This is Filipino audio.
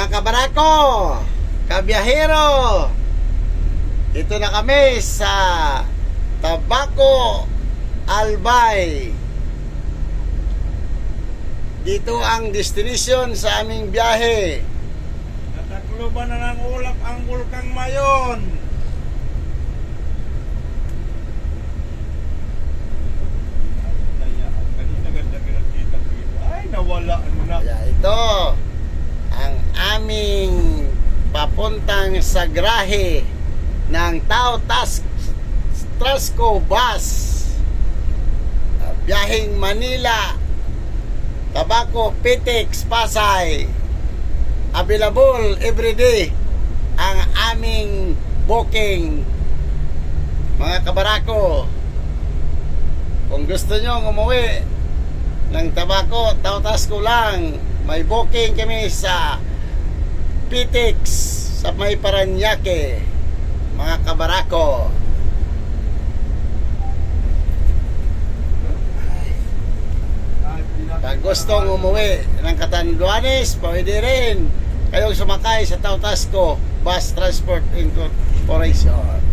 kabarako, kabiyahero, ito na kami sa Tabaco Albay. Dito ang destination sa aming biyahe. Natakluban na ng ulap ang Bulkang Mayon. Ay, nawala na. Kaya ito ang aming papuntang sa grahe ng Tao Trasco Bus. Biyaheng Manila, Tabaco, Pitex, Pasay. Available everyday ang aming booking, mga kabarako. Kung gusto nyo umuwi ng Tabaco, Tao Trasco lang, may booking kami sa Pitex sa may Paranaque, mga kabarako. Pag gustong umuwi ng Catanduanes, pwede rin kayong sumakay sa Tao Trasco Bus Transport Incorporation.